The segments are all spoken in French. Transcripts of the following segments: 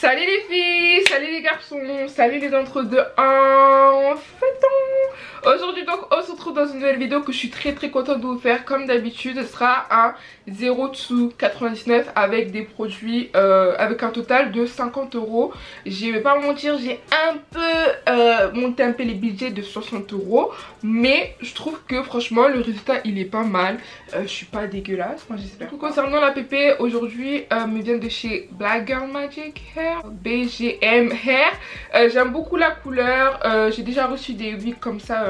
Salut les filles, salut les garçons, salut les entre-deux en fait. Aujourd'hui donc on se retrouve dans une nouvelle vidéo que je suis très contente de vous faire. Comme d'habitude ce sera un 0 to 99 avec des produits avec un total de 50 €. Je vais pas mentir, j'ai un peu monté un peu les budgets de 60 €, mais je trouve que franchement le résultat il est pas mal. Je suis pas dégueulasse, moi j'espère. Concernant la PP, aujourd'hui me vient de chez Black Girl Magic Hair, BGM Hair. J'aime beaucoup la couleur, j'ai déjà reçu des wigs comme ça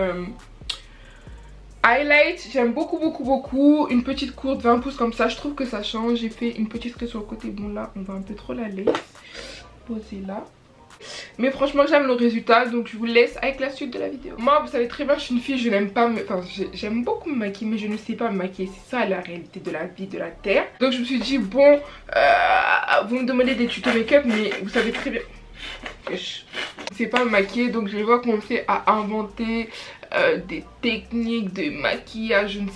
highlight, j'aime beaucoup. Une petite courte 20 pouces comme ça, je trouve que ça change. J'ai fait une petite raie sur le côté, bon là on voit un peu trop la lace posée là, mais franchement j'aime le résultat, donc je vous laisse avec la suite de la vidéo. Moi vous savez très bien, je suis une fille, je n'aime pas me... enfin j'aime beaucoup me maquiller mais je ne sais pas me maquiller, c'est ça la réalité de la vie, de la terre. Donc je me suis dit bon, vous me demandez des tutos make-up mais vous savez très bien je ne sais pas me maquiller, donc je vais voir commencer à inventer des techniques de maquillage, je ne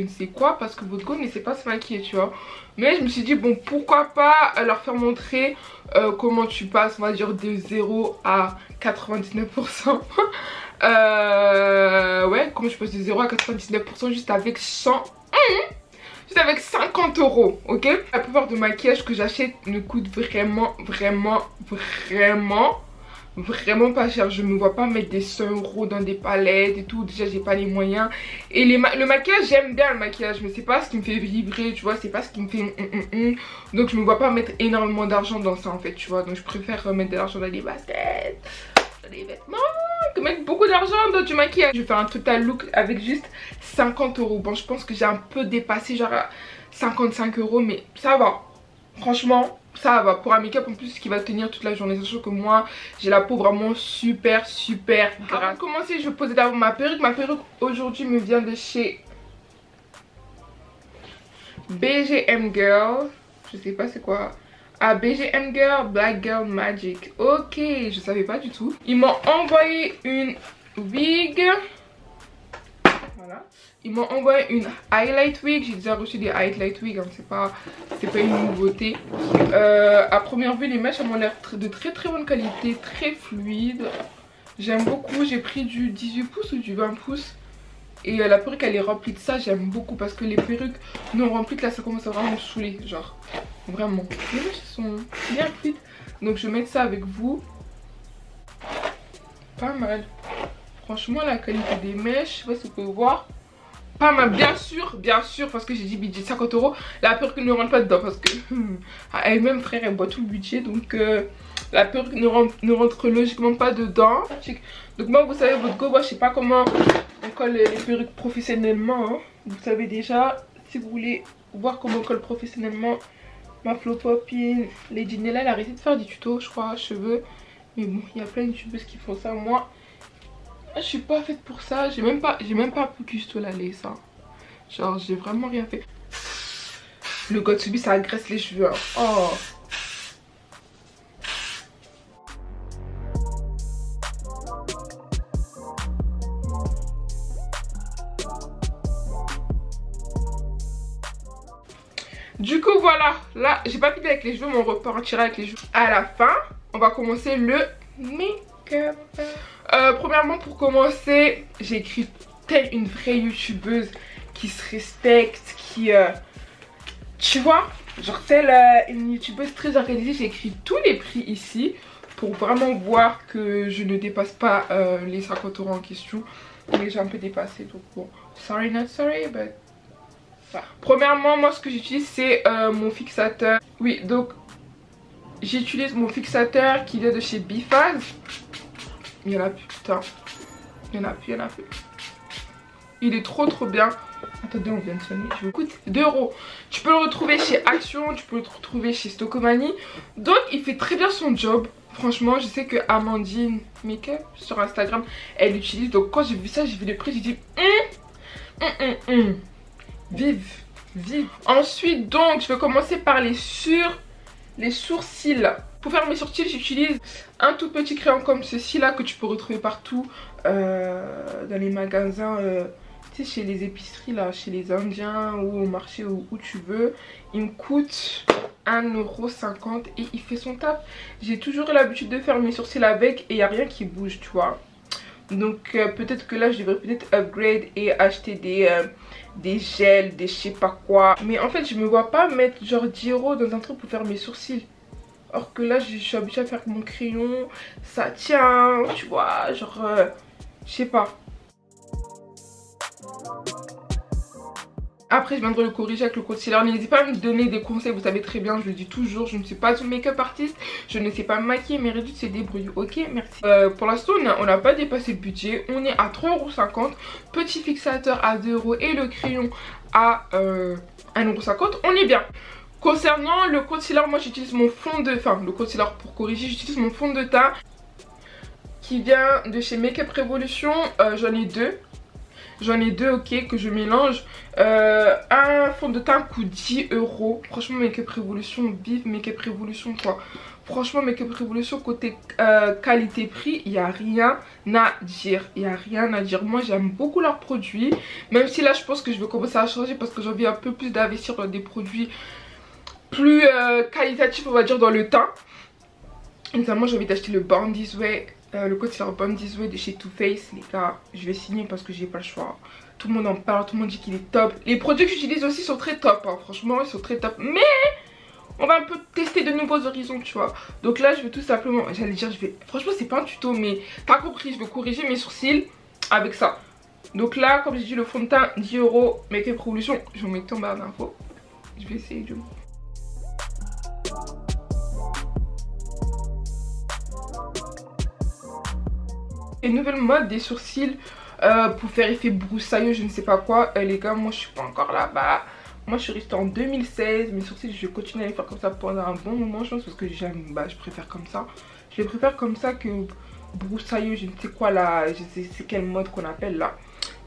sais quoi, parce que votre go ne sait pas se maquiller, tu vois. Mais je me suis dit bon, pourquoi pas leur faire montrer comment tu passes, on va dire, de 0 à 99%. Ouais, comment je passe de 0 à 99% juste avec 100 juste avec 50 €, ok. La plupart de maquillage que j'achète ne coûte vraiment pas cher. Je ne me vois pas mettre des 100 € dans des palettes et tout. Déjà j'ai pas les moyens. Et le maquillage, j'aime bien le maquillage, mais c'est pas ce qui me fait vibrer, tu vois. C'est pas ce qui me fait Donc je me vois pas mettre énormément d'argent dans ça en fait, tu vois. Donc je préfère mettre de l'argent dans des baskets, dans des vêtements, que mettre beaucoup d'argent dans du maquillage. Je vais faire un total look avec juste 50 €. Bon, je pense que j'ai un peu dépassé, genre à 55 €, mais ça va. Franchement, ça va. Pour un make-up en plus qui va tenir toute la journée. Sachant que moi, j'ai la peau vraiment super grasse. Avant de commencer, je vais poser d'abord ma perruque. Ma perruque aujourd'hui me vient de chez BGM Girl. Je sais pas c'est quoi. Ah, BGM Girl, Black Girl Magic. Ok, je savais pas du tout. Ils m'ont envoyé une wig. Voilà. Ils m'ont envoyé une highlight wig. J'ai déjà reçu des highlight wigs, hein. C'est pas une nouveauté. À première vue, les mèches elles ont l'air de très bonne qualité, très fluide. J'aime beaucoup. J'ai pris du 18 pouces ou du 20 pouces. Et la perruque elle est remplie de ça, j'aime beaucoup parce que les perruques non remplies là ça commence à vraiment me saouler, genre vraiment. Les mèches sont bien fluides, donc je vais mettre ça avec vous. Pas mal. Franchement la qualité des mèches, je sais pas si vous pouvez voir. Pas mal, bien sûr parce que j'ai dit budget 50 €. La perruque ne rentre pas dedans parce que elle-même frère elle boit tout le budget, donc la perruque ne rentre logiquement pas dedans. Donc moi vous savez votre go, moi je sais pas comment on colle les perruques professionnellement, hein. Vous savez déjà, si vous voulez voir comment on colle professionnellement ma Flow Poppin, Lady Nella elle a arrêté de faire des tutos je crois cheveux. Mais bon il y a plein de youtubeuses qui font ça, moi je suis pas faite pour ça, j'ai même pas custo la lace, hein. Genre j'ai vraiment rien fait. Le Gotsubi ça agresse les cheveux, hein. Oh. Du coup voilà, là j'ai pas fini avec les cheveux mais on repartira avec les cheveux à la fin. On va commencer le make-up. Premièrement pour commencer, j'ai écrit telle une vraie youtubeuse qui se respecte, qui tu vois, genre telle une youtubeuse très organisée. J'ai écrit tous les prix ici pour vraiment voir que je ne dépasse pas les 50 € en question. Mais j'ai un peu dépassé, donc bon, sorry not sorry but... Premièrement moi ce que j'utilise c'est mon fixateur. Oui donc j'utilise mon fixateur qui vient de chez Bifaz. Il y en a plus, putain. Il y en a plus. Il est trop bien. Attendez, on vient de sonner. Il coûte 2 €. Tu peux le retrouver chez Action, tu peux le retrouver chez Stockomanie. Donc il fait très bien son job. Franchement je sais que Amandine Makeup sur Instagram elle l'utilise. Donc quand j'ai vu ça, j'ai vu les prix, j'ai dit vive. Ensuite donc je vais commencer par les sourcils. Pour faire mes sourcils j'utilise un tout petit crayon comme ceci là que tu peux retrouver partout dans les magasins, tu sais, chez les épiceries là, chez les indiens ou au marché où tu veux. Il me coûte 1,50€ et il fait son taf. J'ai toujours eu l'habitude de faire mes sourcils avec et il n'y a rien qui bouge, tu vois. Donc peut-être que là je devrais peut-être upgrade et acheter des gels, des je sais pas quoi. Mais en fait je me vois pas mettre genre 10€ dans un truc pour faire mes sourcils. Or que là je suis habituée à faire mon crayon, ça tient, tu vois, genre je sais pas. Après je viendrai le corriger avec le concealer. N'hésitez pas à me donner des conseils, vous savez très bien, je le dis toujours, je ne suis pas une make-up artiste, je ne sais pas me maquiller, mais Reddit se débrouille, ok, merci. Pour l'instant on n'a pas dépassé le budget, on est à 3,50€, petit fixateur à 2€ et le crayon à 1,50€, on est bien. Concernant le concealer, moi j'utilise mon fond de... Enfin le concealer pour corriger, j'utilise mon fond de teint qui vient de chez Make Up Revolution, j'en ai deux. J'en ai deux, ok, que je mélange. Un fond de teint coûte 10€. Franchement, Make Up Revolution, vive Make Up Revolution, quoi. Franchement, Make Up Revolution, côté qualité-prix, il n'y a rien à dire. Il n'y a rien à dire. Moi, j'aime beaucoup leurs produits. Même si là, je pense que je vais commencer à changer parce que j'ai envie un peu plus d'investir dans des produits plus qualitatifs, on va dire, dans le teint. Notamment, j'ai envie d'acheter le Born This Way. Le concealer Born This Way de chez Too Faced, les gars, je vais signer parce que j'ai pas le choix. Tout le monde en parle, tout le monde dit qu'il est top. Les produits que j'utilise aussi sont très top, hein. Franchement ils sont très top. Mais on va un peu tester de nouveaux horizons, tu vois. Donc là je vais tout simplement, j'allais dire franchement c'est pas un tuto mais t'as compris, je vais corriger mes sourcils avec ça. Donc là comme j'ai dit le fond de teint 10€, Make Up Revolution, je vais mettre en barre d'infos. Je vais essayer de... Une nouvelle mode des sourcils pour faire effet broussailleux, je ne sais pas quoi. Les gars, moi je suis pas encore là-bas. Moi je suis restée en 2016. Mes sourcils, je vais continuer à les faire comme ça pendant un bon moment, je pense, parce que j'aime, je préfère comme ça. Je les préfère comme ça que broussailleux, je ne sais quoi là, je sais c'est quelle mode qu'on appelle là.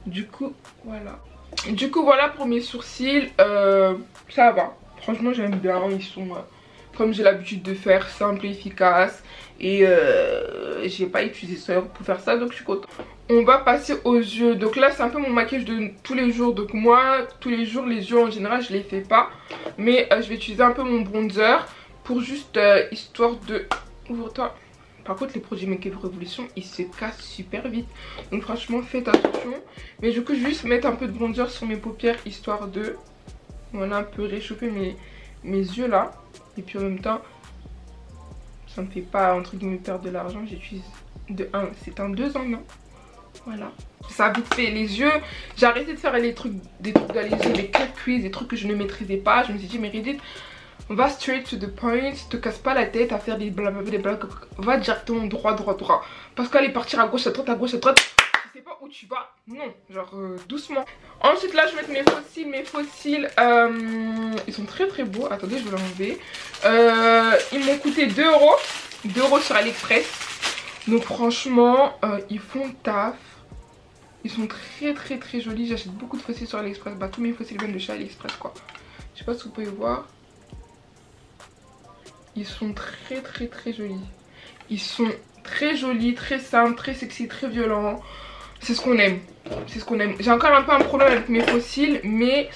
Du coup, voilà. Du coup, voilà pour mes sourcils. Ça va. Franchement, j'aime bien. Ils sont, comme j'ai l'habitude de faire, simples et efficaces. Et j'ai pas utilisé ça pour faire ça, donc je suis contente. On va passer aux yeux. Donc là c'est un peu mon maquillage de tous les jours. Donc moi tous les jours les yeux en général je les fais pas. Mais je vais utiliser un peu mon bronzer pour juste histoire de... Ouvre-toi. Par contre les produits Make Up Revolution ils se cassent super vite. Donc franchement faites attention. Mais du coup je vais juste mettre un peu de bronzer sur mes paupières histoire de... Voilà, un peu réchauffer mes yeux là. Et puis en même temps... ça me fait pas entre guillemets perdre de l'argent. J'utilise de 1, c'est un 2 en 1. Voilà. Ça a vite fait les yeux. J'ai arrêté de faire des trucs dans les yeux, des cut crease, des trucs que je ne maîtrisais pas. Je me suis dit mais Reddit, va straight to the point, te casse pas la tête à faire des blablabla, des blablabla. Va directement droit. Parce qu'aller partir à gauche à droite, je sais pas où tu vas. Non, genre doucement. Ensuite là je vais mettre mes faux cils. Ils sont très beaux. Attendez, je vais l'enlever. Ils m'ont coûté 2€. 2€ sur AliExpress. Donc franchement ils font taf. Ils sont très jolis. J'achète beaucoup de faux cils sur AliExpress. Tous mes faux cils viennent de chez AliExpress quoi. Je sais pas si vous pouvez voir. Ils sont très jolis. Ils sont très jolis, très simples, très sexy, très violents. C'est ce qu'on aime. C'est ce qu'on aime. J'ai encore un peu un problème avec mes faux cils, mais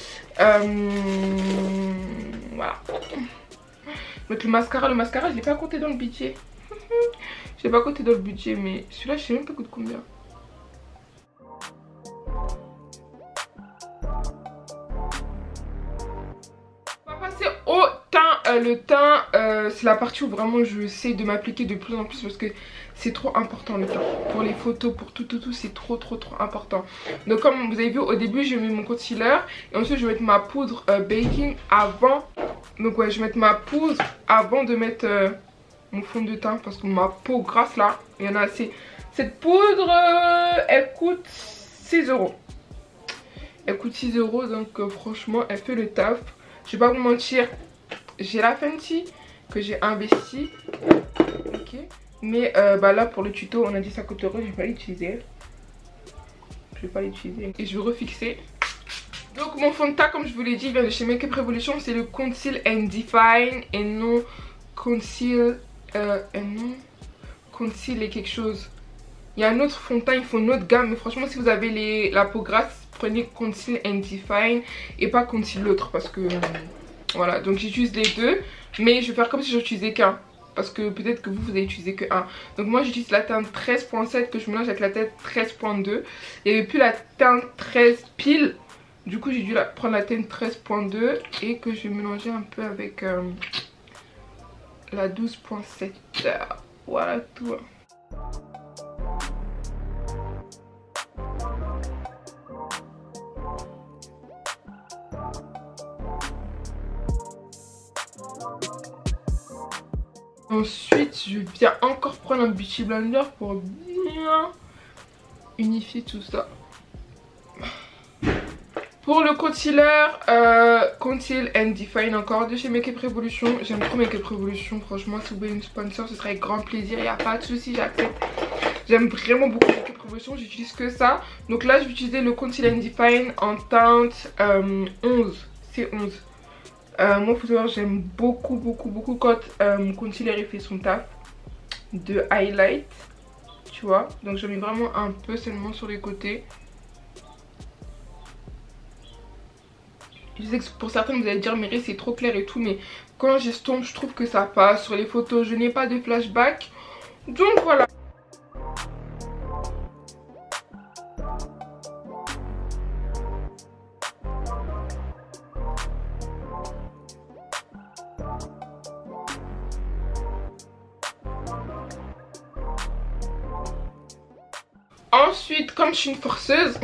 voilà. Donc le mascara je l'ai pas compté dans le budget. Je l'ai pas compté dans le budget, mais celui-là je sais même pas coûte combien. On va passer au teint. Le teint c'est la partie où vraiment je sais de m'appliquer de plus en plus parce que c'est trop important le teint. Pour les photos, pour tout c'est trop important. Donc comme vous avez vu au début je mets mon concealer et ensuite je vais mettre ma poudre baking avant. Donc ouais je vais mettre ma poudre avant de mettre mon fond de teint parce que ma peau grasse là, il y en a assez. Cette poudre elle coûte 6€. Elle coûte 6€ donc franchement elle fait le taf. Je vais pas vous mentir, j'ai la Fenty que j'ai investi. Ok. Mais là pour le tuto on a dit ça coûte 1€, je vais pas l'utiliser. Et je vais refixer. Donc mon fond de teint comme je vous l'ai dit il vient de chez Make Up Revolution. C'est le Conceal and Define et non Conceal Conceal et quelque chose. Il y a un autre fond de teint, il faut une autre gamme. Mais franchement si vous avez la peau grasse, prenez Conceal and Define et pas Conceal l'autre parce que Voilà, donc j'utilise les deux. Mais je vais faire comme si j'utilisais qu'un. Parce que peut-être que vous avez utilisé que un. Donc moi j'utilise la teinte 13.7 que je mélange avec la teinte 13.2. Il n'y avait plus la teinte 13 pile. Du coup j'ai dû prendre la teinte 13.2 et que je vais mélanger un peu avec la 12.7. Voilà tout. Ensuite, je viens encore prendre un Beauty Blender pour bien unifier tout ça. Pour le concealer, Conceal and Define encore de chez Make Up Revolution. J'aime trop Make Up Revolution, franchement si vous voulez une sponsor ce serait avec grand plaisir, il n'y a pas de souci, j'accepte. J'aime vraiment beaucoup Make Up Revolution, j'utilise que ça. Donc là je vais utiliser le Conceal and Define en teinte 11, c'est 11. Moi faut savoir j'aime beaucoup quand mon concealer il fait son taf de highlight, tu vois. Donc j'en mets vraiment un peu seulement sur les côtés. Je sais que pour certains vous allez dire mais c'est trop clair et tout, mais quand j'estompe je trouve que ça passe. Sur les photos je n'ai pas de flashback, donc voilà. Ensuite, comme je suis une forceuse,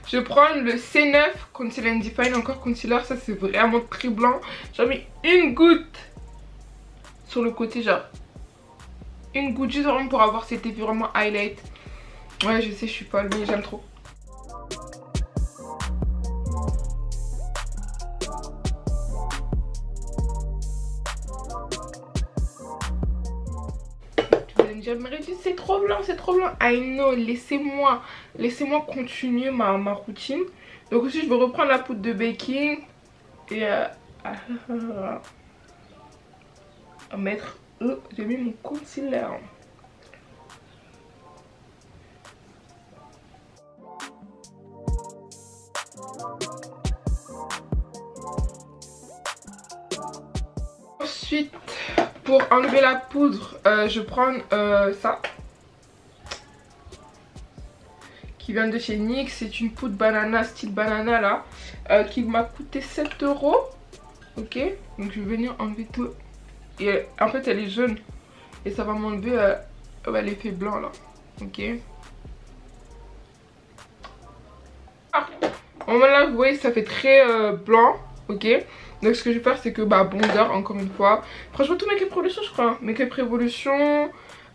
je prends le C9 Conceal and Define, encore concealer, ça c'est vraiment très blanc. J'en mets une goutte sur le côté, genre une goutte juste vraiment pour avoir cet effet vraiment highlight. Ouais je sais je suis folle mais j'aime trop. C'est trop blanc, c'est trop blanc. I know, laissez-moi continuer ma routine. Donc aussi je vais reprendre la poudre de baking et à mettre, j'ai mis mon concealer. Ensuite, pour enlever la poudre, je prends ça qui vient de chez NYX. C'est une poudre banana, style banana là, qui m'a coûté 7 €. Ok, donc je vais venir enlever tout. Et en fait elle est jaune et ça va m'enlever l'effet blanc là. Ok. Là vous voyez ça fait très blanc. Ok. Donc ce que je vais faire c'est que bronzer encore une fois. Franchement tout Make Up Revolution je crois. Make Up Revolution.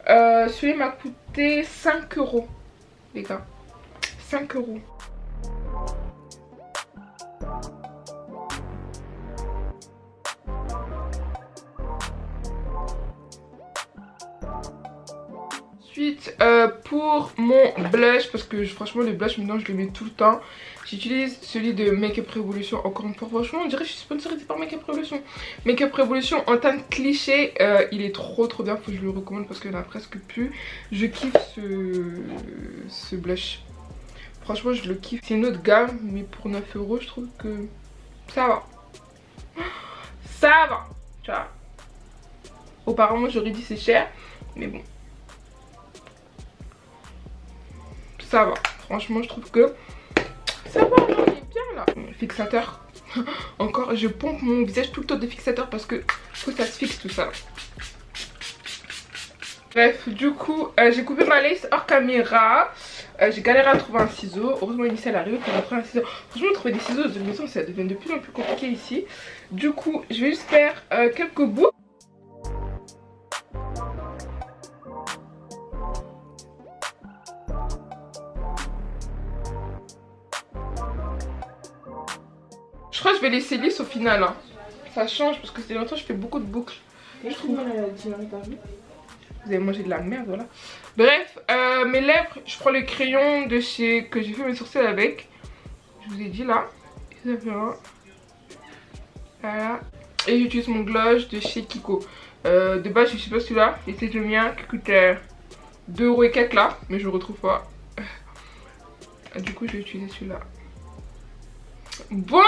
Celui m'a coûté 5 € les gars. 5 €. Ensuite pour mon blush, parce que franchement le blush maintenant je le mets tout le temps, j'utilise celui de Make Up Revolution. Encore une fois franchement on dirait que je suis sponsorisée par Make Up Revolution. Make Up Revolution en teinte cliché, il est trop bien, faut que je le recommande parce qu'il n'y en a presque plus. Je kiffe ce blush, franchement je le kiffe. C'est une autre gamme mais pour 9 € je trouve que ça va. Ça va, tu vois. Auparavant j'aurais dit c'est cher mais bon. Ça va, franchement je trouve que ça va, on est bien là. Fixateur, encore je pompe mon visage tout le temps de fixateur parce que faut que ça se fixe tout ça. Bref, du coup j'ai coupé ma lace hors caméra. J'ai galéré à trouver un ciseau. Heureusement Initial elle arrive pour trouver un ciseau. Franchement trouver des ciseaux de maison ça devient de plus en plus compliqué ici. Du coup je vais juste faire quelques bouts. Je crois que je vais laisser lisse au final hein. Ça change parce que c'est longtemps je fais beaucoup de boucles. Je trouve. Vous avez mangé de la merde voilà. Bref, mes lèvres, je prends le crayon de chez que j'ai fait mes sourcils avec. Je vous ai dit là. Voilà. Et j'utilise mon gloss de chez Kiko. De base je sais pas celui-là, c'est le mien qui coûte 2 € et quelques là, mais je le retrouve pas. Du coup je vais utiliser celui-là. Bon,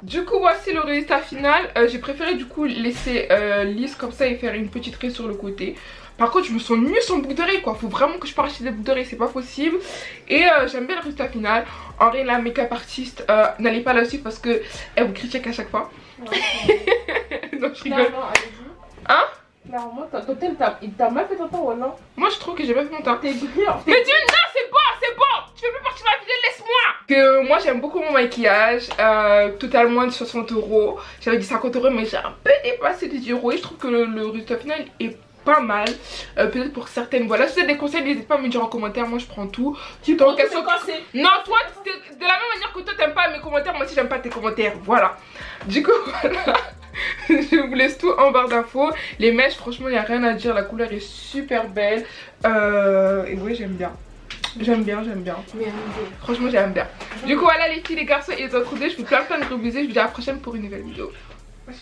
Du coup voici le résultat final. J'ai préféré du coup laisser lisse comme ça et faire une petite raie sur le côté. Par contre je me sens nulle sans boucle d'oreille quoi. Faut vraiment que je parte acheter des boucles d'oreille, c'est pas possible. Et j'aime bien le résultat final. En vrai la make-up artiste, n'allez pas la suivre parce que elle vous critique à chaque fois. Non je rigole. Non, allez-y. Hein? Clairement, ton teint, il t'a mal fait ton teint ou non? Moi je trouve que j'ai pas fait mon teint. T'es brillant. Mais dis non c'est bon, c'est bon. Tu fais plus partie de ma vidéo, laisse-moi. Que moi j'aime beaucoup mon maquillage, totalement de 60 €. J'avais dit 50 € mais j'ai un peu dépassé les euros et je trouve que le résultat final est pas mal. Peut-être pour certaines, voilà, si vous avez des conseils n'hésitez pas à me dire en commentaire, moi je prends tout. Tu prends tout c'est non toi de la même manière que toi t'aimes pas mes commentaires, moi aussi j'aime pas tes commentaires, voilà. Du coup voilà. Je vous laisse tout en barre d'infos. Les mèches franchement il n'y a rien à dire, la couleur est super belle. Et oui j'aime bien. J'aime bien. Franchement j'aime bien. Du coup voilà les filles, les garçons et les autres, je vous fais plein de gros bisous. Je vous dis à la prochaine pour une nouvelle vidéo.